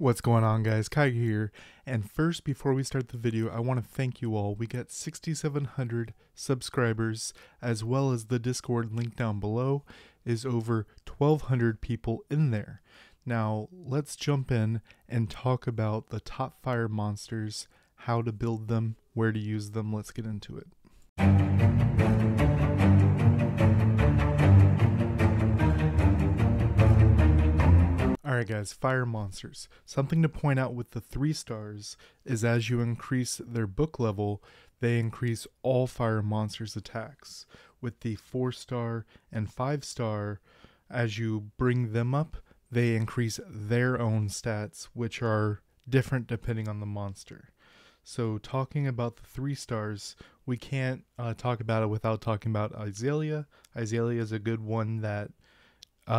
What's going on, guys? Kai here. And first, before we start the video, I want to thank you all. We got 6,700 subscribers, as well as the Discord link down below is over 1,200 people in there. Now, let's jump in and talk about the top fire monsters, how to build them, where to use them. Let's get into it. Alright guys, fire monsters. Something to point out with the 3 stars is as you increase their book level, they increase all fire monsters attacks. With the 4-star and 5-star, as you bring them up, they increase their own stats, which are different depending on the monster. So talking about the 3 stars, we can't talk about it without talking about Azalea. Azalea is a good one that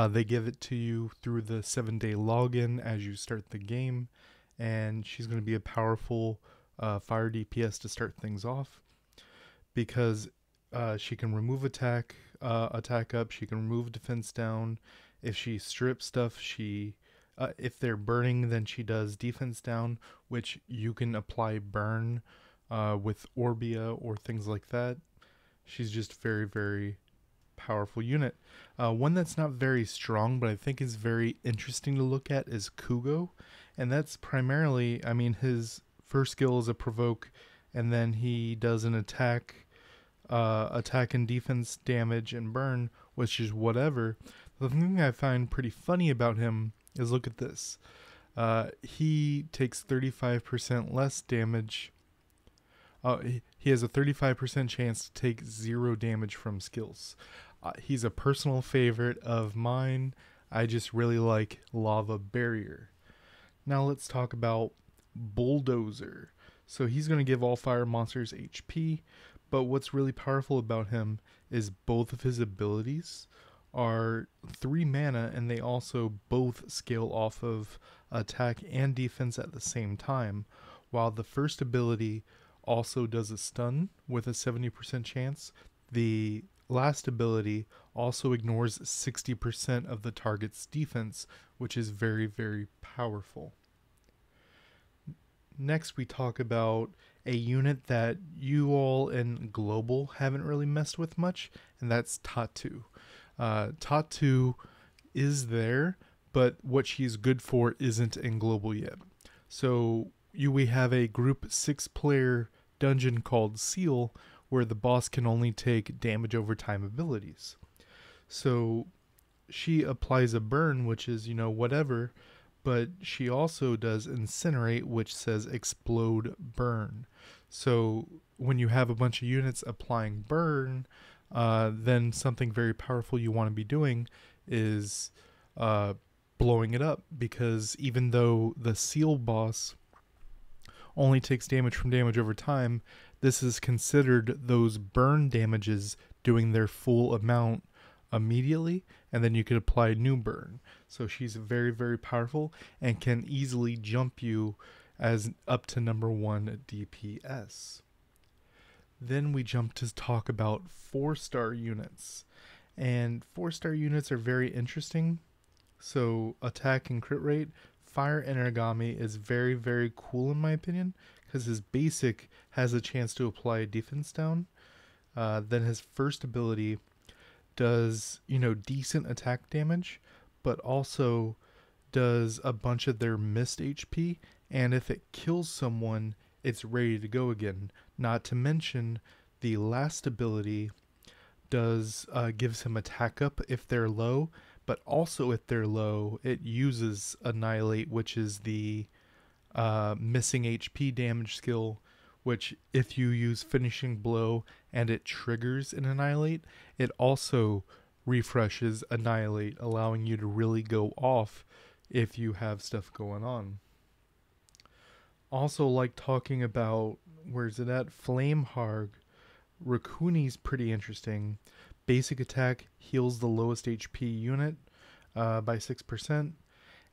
they give it to you through the 7-day login as you start the game, and she's going to be a powerful fire DPS to start things off because she can remove attack up, she can remove defense down. If she strips stuff, if they're burning, then she does defense down, which you can apply burn with Orbia or things like that. She's just very, very powerful unit. One that's not very strong, but I think is very interesting to look at is Kugo, and that's primarily, I mean, his first skill is a provoke, and then he does an attack and defense damage and burn, which is whatever. The thing I find pretty funny about him is, look at this. He takes 35% less damage. He has a 35% chance to take 0 damage from skills. He's a personal favorite of mine. I just really like Lava Barrier. Now let's talk about Bulldozer. So he's going to give all fire monsters HP, but what's really powerful about him is both of his abilities are 3 mana, and they also both scale off of attack and defense at the same time, while the first ability also does a stun with a 70% chance. The last ability also ignores 60% of the target's defense, which is very, very powerful. Next, we talk about a unit that you all in Global haven't really messed with much, and that's Tatu. Tatu is there, but what she's good for isn't in Global yet. So we have a group 6-player dungeon called Seal, where the boss can only take damage over time abilities. So she applies a burn, which is, whatever, but she also does incinerate, which says explode burn. So when you have a bunch of units applying burn, then something very powerful you want to be doing is blowing it up, because even though the Seal boss only takes damage from damage over time, this is considered those burn damages doing their full amount immediately, and then you could apply new burn. So she's very, very powerful and can easily jump you as up to number 1 DPS. Then we jump to talk about 4-star units, and 4-star units are very interesting. So attack and crit rate. Fire Energami is very, very cool in my opinion, because his basic has a chance to apply defense down. Then his first ability does, decent attack damage, but also does a bunch of their missed HP, and if it kills someone, it's ready to go again. Not to mention, the last ability gives him attack up if they're low, but also if they're low, it uses Annihilate, which is the missing HP damage skill, which if you use Finishing Blow and it triggers an Annihilate, it also refreshes Annihilate, allowing you to really go off if you have stuff going on. Also, like talking about, where's it at? Flameharg. Rakuni's pretty interesting. Basic attack heals the lowest HP unit by 6%.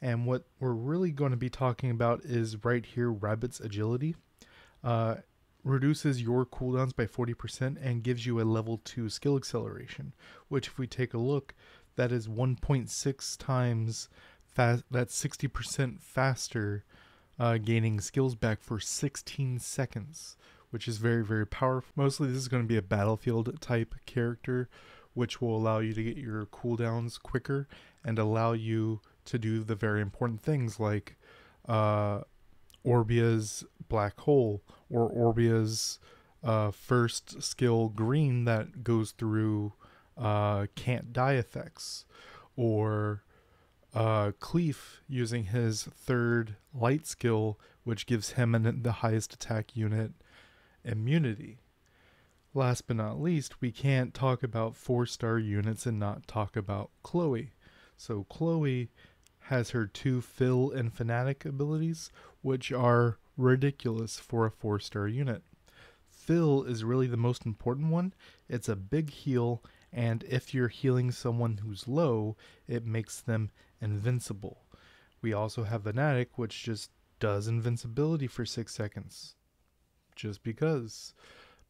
And what we're really going to be talking about is right here, Rabbit's Agility. Reduces your cooldowns by 40% and gives you a level 2 skill acceleration, which if we take a look, that is 1.6 times that's 60% faster, gaining skills back for 16 seconds, which is very, very powerful. Mostly this is going to be a battlefield type character, which will allow you to get your cooldowns quicker and allow you to do the very important things like Orbia's Black Hole, or Orbia's first skill Green that goes through can't die effects, or Cleef using his third light skill, which gives him the highest attack unit immunity. Last but not least, we can't talk about 4-star units and not talk about Chloe. So Chloe has her 2 Fill and Fanatic abilities, which are ridiculous for a 4-star unit. Fill is really the most important one. It's a big heal, and if you're healing someone who's low, it makes them invincible. We also have Fanatic, which just does invincibility for 6 seconds. Just because.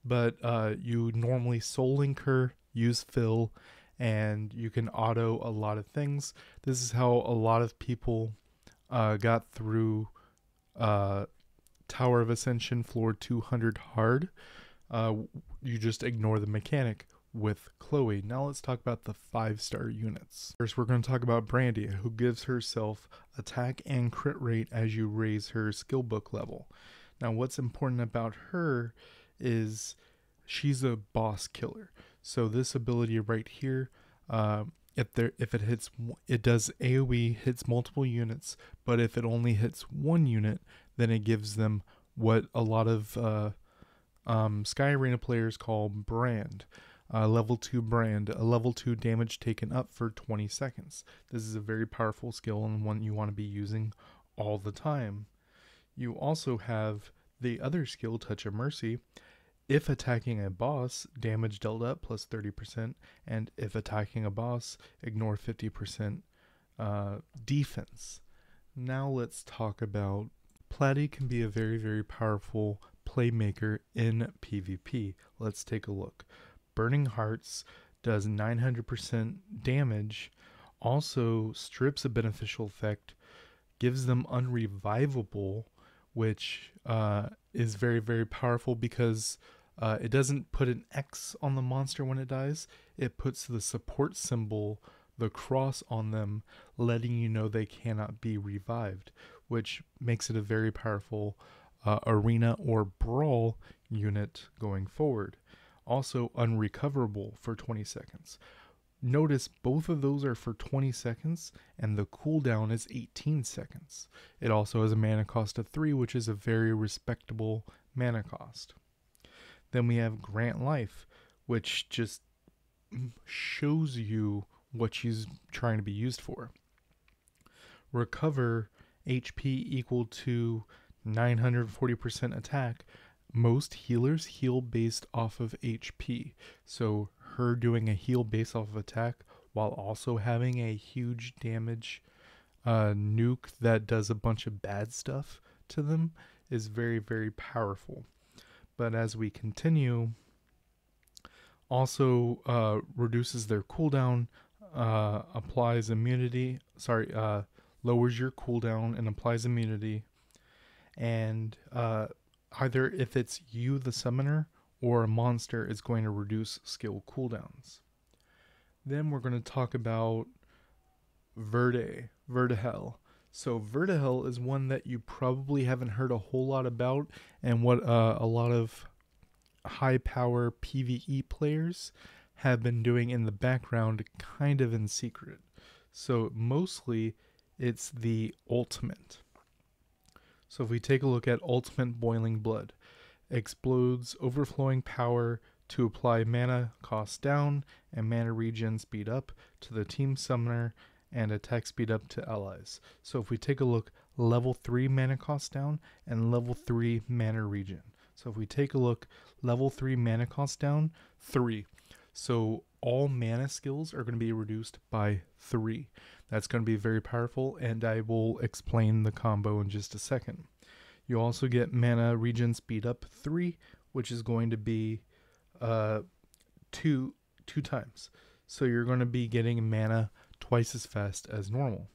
But you normally Soul Link her, use Fill, and you can auto a lot of things. This is how a lot of people got through Tower of Ascension floor 200 hard. You just ignore the mechanic with Chloe. Now let's talk about the 5-star units. First, we're going to talk about Brandy, who gives herself attack and crit rate as you raise her skill book level. Now, what's important about her is she's a boss killer. So this ability right here, if it hits, it does AoE, hits multiple units, but if it only hits one unit, then it gives them what a lot of Sky Arena players call brand. Level 2 brand, a level 2 damage taken up for 20 seconds. This is a very powerful skill and one you want to be using all the time. You also have the other skill, Touch of Mercy. If attacking a boss, damage dealt up plus 30%, and if attacking a boss, ignore 50% defense. Now let's talk about Platy. Can be a very, very powerful playmaker in PvP. Let's take a look. Burning Hearts does 900% damage, also strips a beneficial effect, gives them unrevivable, which is very, very powerful because it doesn't put an X on the monster when it dies. It puts the support symbol, the cross, on them, letting you know they cannot be revived, which makes it a very powerful arena or brawl unit going forward. Also unrecoverable for 20 seconds. Notice both of those are for 20 seconds and the cooldown is 18 seconds. It also has a mana cost of 3, which is a very respectable mana cost. Then we have Grant Life, which just shows you what she's trying to be used for. Recover HP equal to 940% attack. Most healers heal based off of HP, so her doing a heal based off of attack while also having a huge damage nuke that does a bunch of bad stuff to them is very, very powerful. But as we continue, also reduces their cooldown, applies immunity, lowers your cooldown and applies immunity, and either if it's you, the summoner, or a monster, is going to reduce skill cooldowns. Then we're going to talk about Verdihel. So Verdihel is one that you probably haven't heard a whole lot about, and what a lot of high power PvE players have been doing in the background, kind of in secret. So mostly it's the ultimate. So if we take a look at Ultimate Boiling Blood, explodes overflowing power to apply mana cost down and mana regen speed up to the team summoner and attack speed up to allies. So if we take a look, level 3 mana cost down and level 3 mana regen. So if we take a look, level 3 mana cost down, 3. So all mana skills are going to be reduced by 3. That's going to be very powerful, and I will explain the combo in just a second. You also get mana regen speed up 3, which is going to be two times. So you're going to be getting mana twice as fast as normal.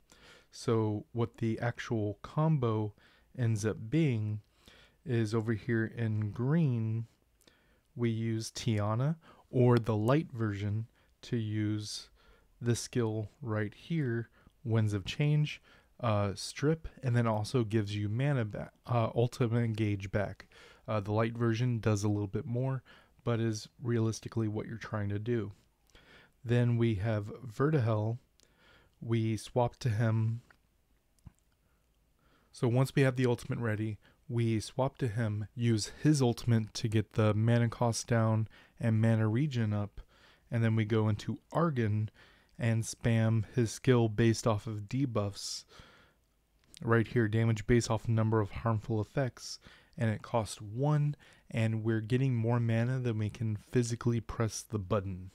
So what the actual combo ends up being is over here in green, we use Tiana, or the light version to use the skill right here, Winds of Change, strip, and then also gives you mana back, ultimate engage back. The light version does a little bit more, but is realistically what you're trying to do. Then we have Vertihel. We swap to him. So once we have the ultimate ready, we swap to him, use his ultimate to get the mana cost down and mana regen up, and then we go into Argon and spam his skill based off of debuffs. Right here, damage based off number of harmful effects, and it costs 1, and we're getting more mana than we can physically press the button,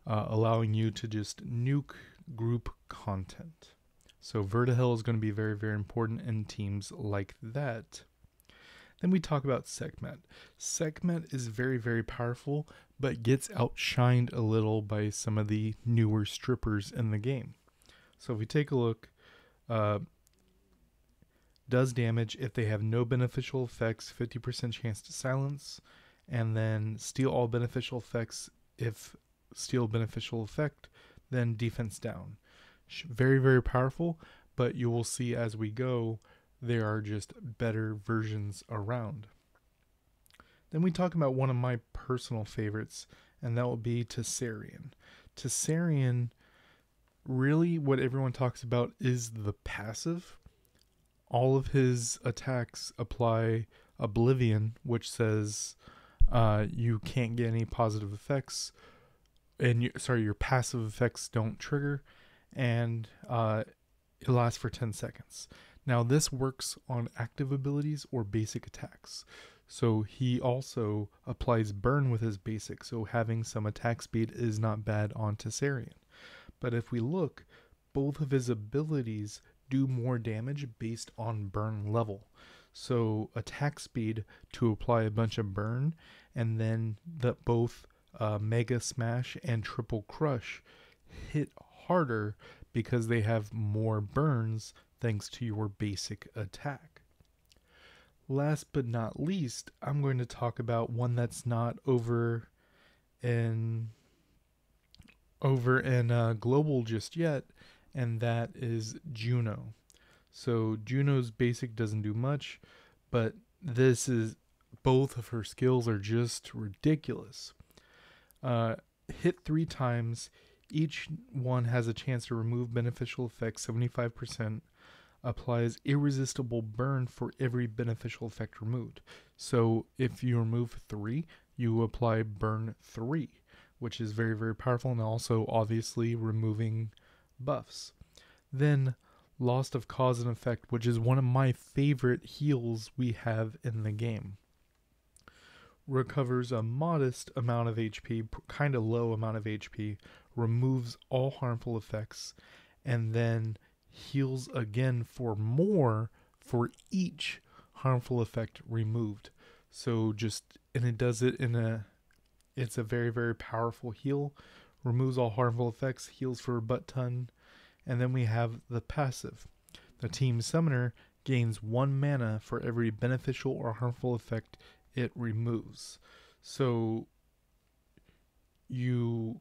allowing you to just nuke group content. So Vertihel is going to be very, very important in teams like that. Then we talk about Sekhmet. Sekhmet is very, very powerful, but gets outshined a little by some of the newer strippers in the game. So if we take a look, does damage if they have no beneficial effects, 50% chance to silence, and then steal all beneficial effects. If steal beneficial effect, then defense down. Very, very powerful, but you will see as we go, there are just better versions around. Then we talk about one of my personal favorites, and that will be Tessarian. Tessarian, really what everyone talks about is the passive. All of his attacks apply Oblivion, which says you can't get any positive effects, and your passive effects don't trigger, and it lasts for 10 seconds. Now this works on active abilities or basic attacks. So he also applies burn with his basic, so having some attack speed is not bad on Tessarian. But if we look, both of his abilities do more damage based on burn level. So attack speed to apply a bunch of burn, and then both Mega Smash and Triple Crush hit harder because they have more burns thanks to your basic attack. Last but not least, I'm going to talk about one that's not over in global just yet, and that is Juno. So Juno's basic doesn't do much, but both of her skills are just ridiculous. Hit 3 times, each one has a chance to remove beneficial effects 75%, applies irresistible burn for every beneficial effect removed. So if you remove 3, you apply burn 3, which is very, very powerful, and also obviously removing buffs. Then Lost of Cause and Effect, which is one of my favorite heals we have in the game. Recovers a modest amount of HP, kind of low amount of HP, removes all harmful effects, and then heals again for more for each harmful effect removed. So and it does it it's a very, very powerful heal, removes all harmful effects, heals for a butt ton. And then we have the passive. The team summoner gains 1 mana for every beneficial or harmful effect it removes. So you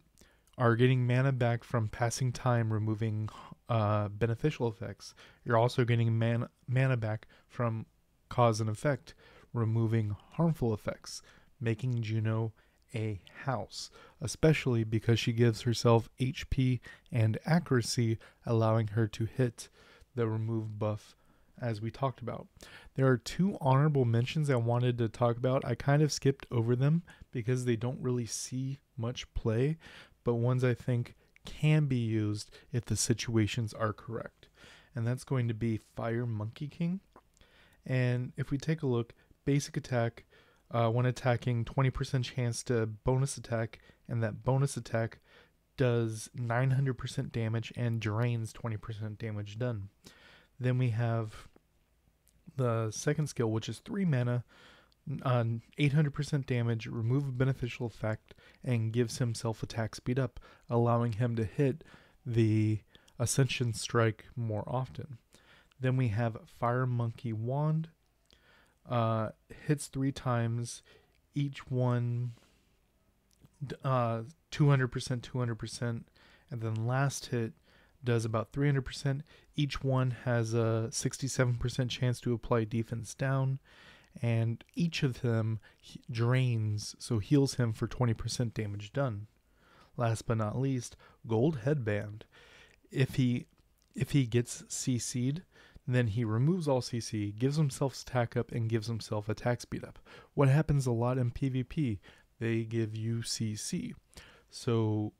are getting mana back from passing time removing beneficial effects. You're also getting mana back from cause and effect removing harmful effects, making Juno a house, especially because she gives herself HP and accuracy, allowing her to hit the remove buff as we talked about. There are 2 honorable mentions I wanted to talk about. I kind of skipped over them because they don't really see much play, but ones I think can be used if the situations are correct. And that's going to be Fire Monkey King. And if we take a look, basic attack, when attacking, 20% chance to bonus attack, and that bonus attack does 900% damage and drains 20% damage done. Then we have the second skill, which is 3 mana, 800% damage, remove a beneficial effect, and gives himself attack speed up, allowing him to hit the Ascension Strike more often. Then we have Fire Monkey Wand. Hits 3 times, each one 200%, 200%, and then last hit does about 300%. Each one has a 67% chance to apply defense down, and each of them drains, so heals him for 20% damage done. Last but not least, Gold Headband. If he gets CC'd, then he removes all CC, gives himself stack up, and gives himself attack speed up. What happens a lot in PvP? They give you CC. So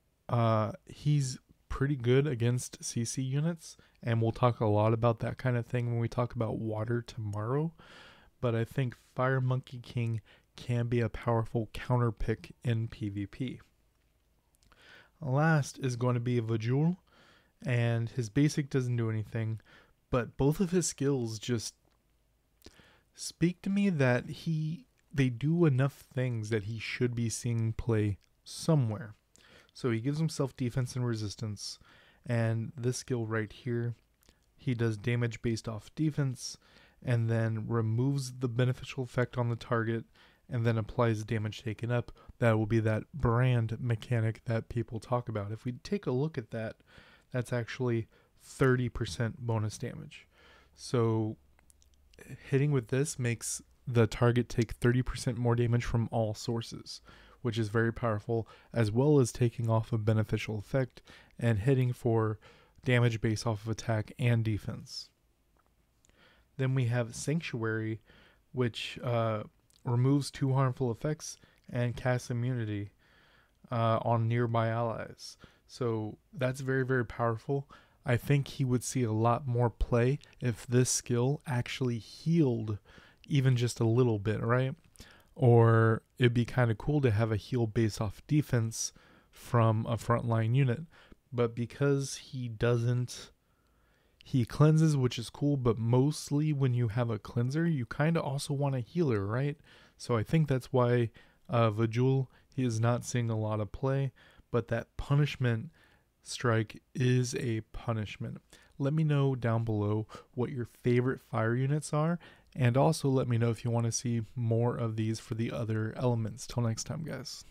he's pretty good against CC units, and we'll talk a lot about that kind of thing when we talk about water tomorrow. But I think Fire Monkey King can be a powerful counter pick in PvP. Last is going to be Vajul, and his basic doesn't do anything, but both of his skills just speak to me that they do enough things that he should be seeing play somewhere. So he gives himself defense and resistance, and this skill right here, he does damage based off defense, and then removes the beneficial effect on the target, and then applies damage taken up. That will be that brand mechanic that people talk about. If we take a look at that, that's actually 30% bonus damage. So hitting with this makes the target take 30% more damage from all sources, which is very powerful, as well as taking off a beneficial effect and hitting for damage based off of attack and defense. Then we have Sanctuary, which removes 2 harmful effects and casts immunity on nearby allies. So that's very, very powerful. I think he would see a lot more play if this skill actually healed even just a little bit, right? Or it'd be kind of cool to have a heal based off defense from a frontline unit. But because he doesn't, he cleanses, which is cool, but mostly when you have a cleanser, you kind of also want a healer, right? So I think that's why Vajul, he is not seeing a lot of play, but that punishment strike is a punishment. Let me know down below what your favorite fire units are, and also let me know if you want to see more of these for the other elements. Till next time, guys.